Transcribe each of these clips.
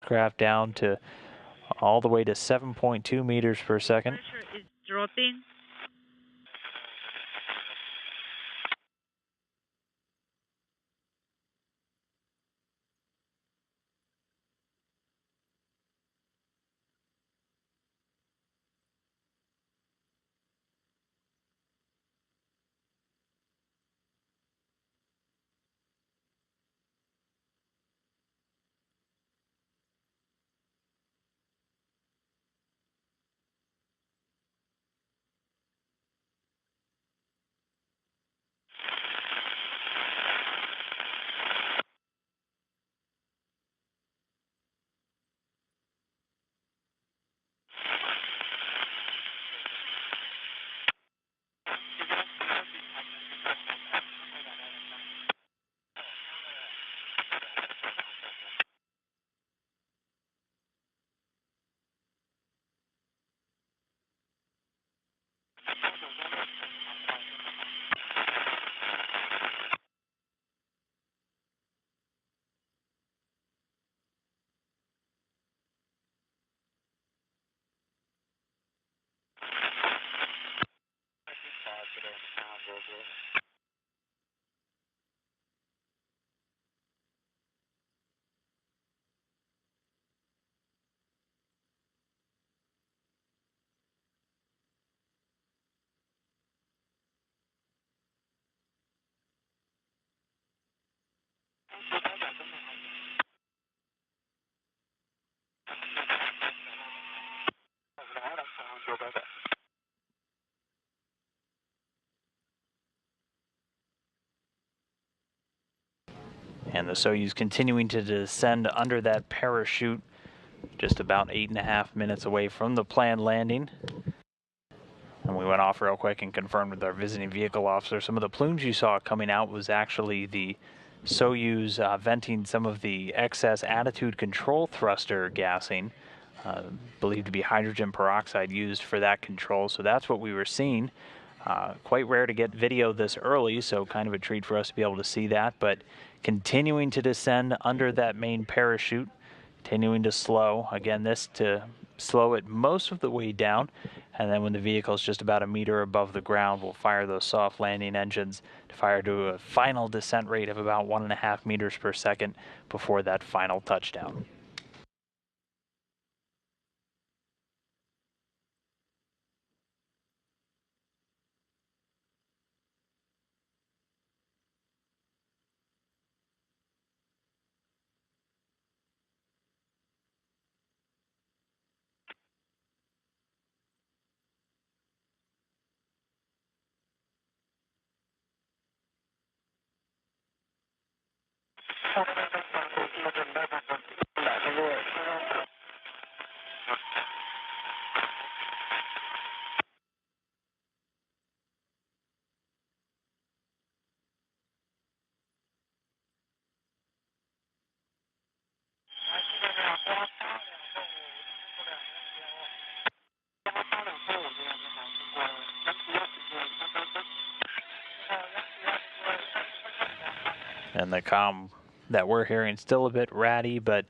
spacecraft down to all the way to 7.2 meters per second. Pressure is dropping. And the Soyuz continuing to descend under that parachute, just about 8.5 minutes away from the planned landing. And we went off real quick and confirmed with our visiting vehicle officer. Some of the plumes you saw coming out was actually the Soyuz venting some of the excess attitude control thruster gassing, believed to be hydrogen peroxide used for that control. So that's what we were seeing. Quite rare to get video this early, so kind of a treat for us to be able to see that. But continuing to descend under that main parachute, continuing to slow. Again, this to slow it most of the way down, and then when the vehicle is just about a meter above the ground, we'll fire those soft landing engines to fire to a final descent rate of about 1.5 meters per second before that final touchdown. And the comm that we're hearing still a bit ratty, but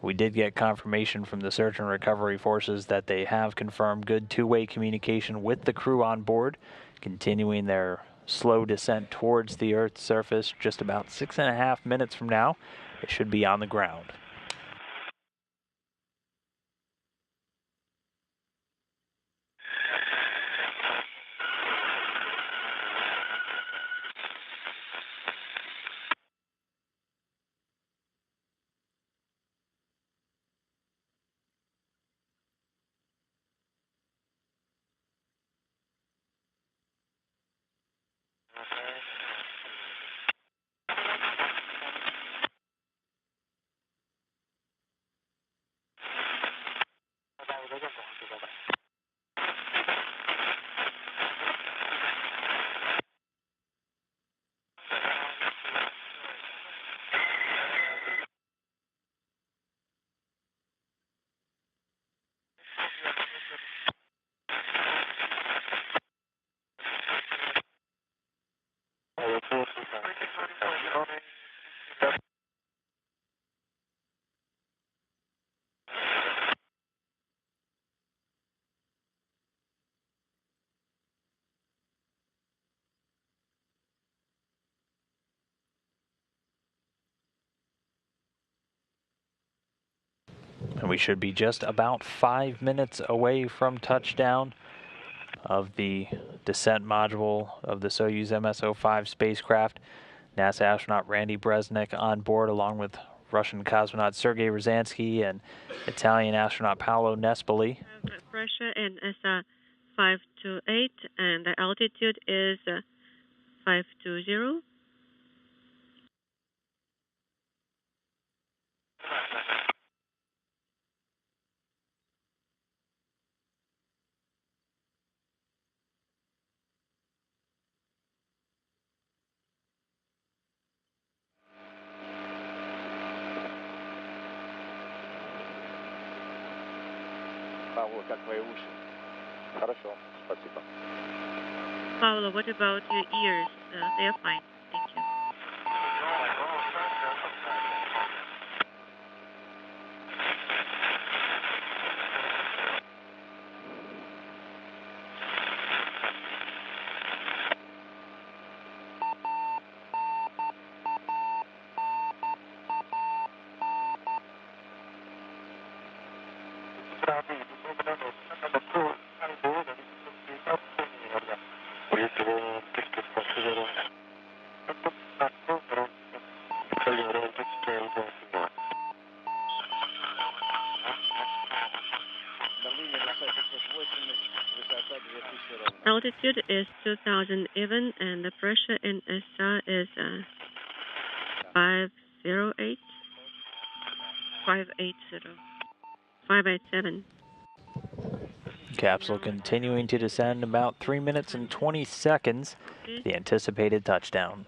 we did get confirmation from the search and recovery forces that they have confirmed good two-way communication with the crew on board, continuing their slow descent towards the Earth's surface. Just about 6.5 minutes from now, it should be on the ground. And we should be just about 5 minutes away from touchdown of the descent module of the Soyuz MS-05 spacecraft. NASA astronaut Randy Bresnik on board, along with Russian cosmonaut Sergei Ryazanskiy and Italian astronaut Paolo Nespoli. Pressure in is 528 and the altitude is 520. Павло, как твои уши? Хорошо, спасибо. Paolo, what about your ears? They are fine. Thank you. Altitude is 2000 even and the pressure in SR is 508. 587. Capsule continuing to descend about 3 minutes and 20 seconds. The anticipated touchdown.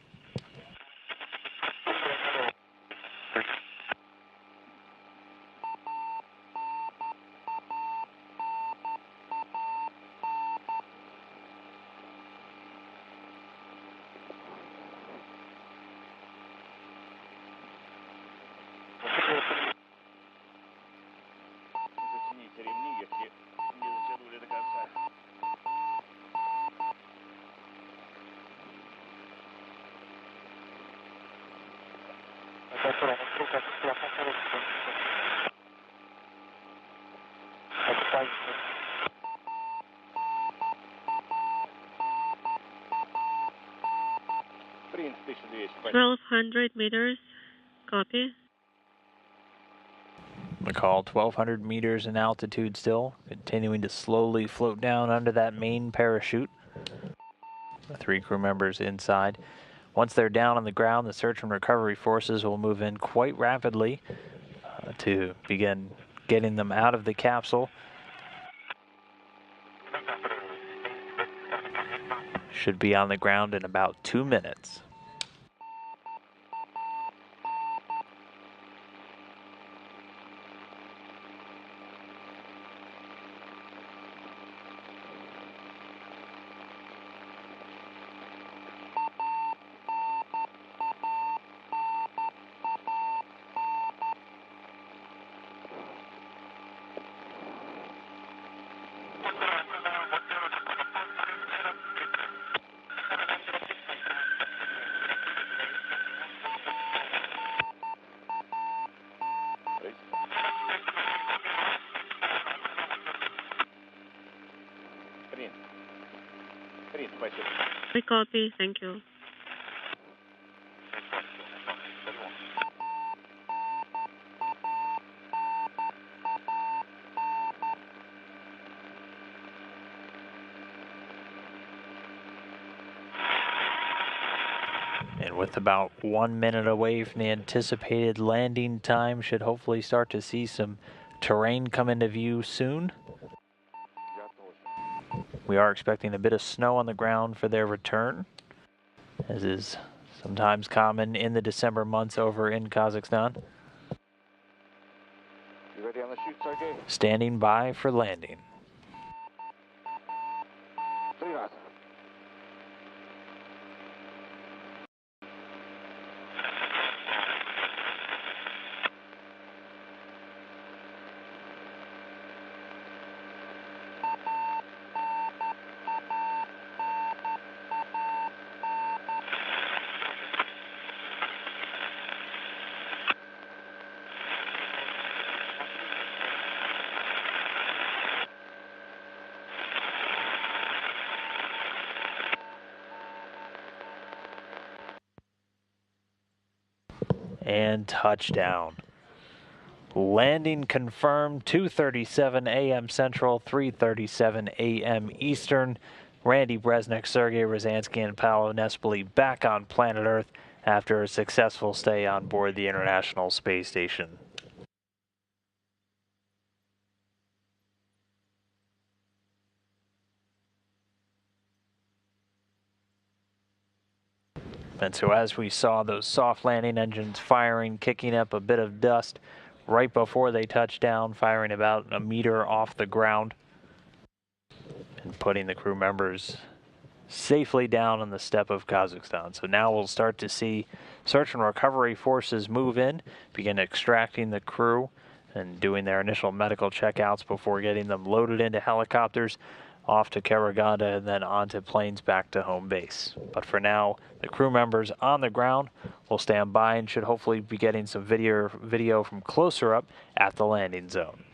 Затяните ремни, если не затянули до конца. Принц 1200. 1200 meters. Copy. McCall, 1,200 meters in altitude still, continuing to slowly float down under that main parachute. The 3 crew members inside. Once they're down on the ground, the search and recovery forces will move in quite rapidly to begin getting them out of the capsule. Should be on the ground in about 2 minutes. Принц, спасибо. We copy. Thank you. And with about 1 minute away from the anticipated landing time, should hopefully start to see some terrain come into view soon. We are expecting a bit of snow on the ground for their return, as is sometimes common in the December months over in Kazakhstan. You ready on the chute, Sergei? Standing by for landing. 3 раза. And touchdown. Landing confirmed, 2:37 a.m. Central, 3:37 a.m. Eastern. Randy Bresnik, Sergei Rosansky, and Paolo Nespoli back on planet Earth after a successful stay on board the International Space Station. And so as we saw those soft landing engines firing, kicking up a bit of dust right before they touched down, firing about a meter off the ground and putting the crew members safely down on the steppe of Kazakhstan. So now we'll start to see search and recovery forces move in, begin extracting the crew and doing their initial medical checkouts before getting them loaded into helicopters off to Karaganda and then onto planes back to home base. But for now, the crew members on the ground will stand by and should hopefully be getting some video from closer up at the landing zone.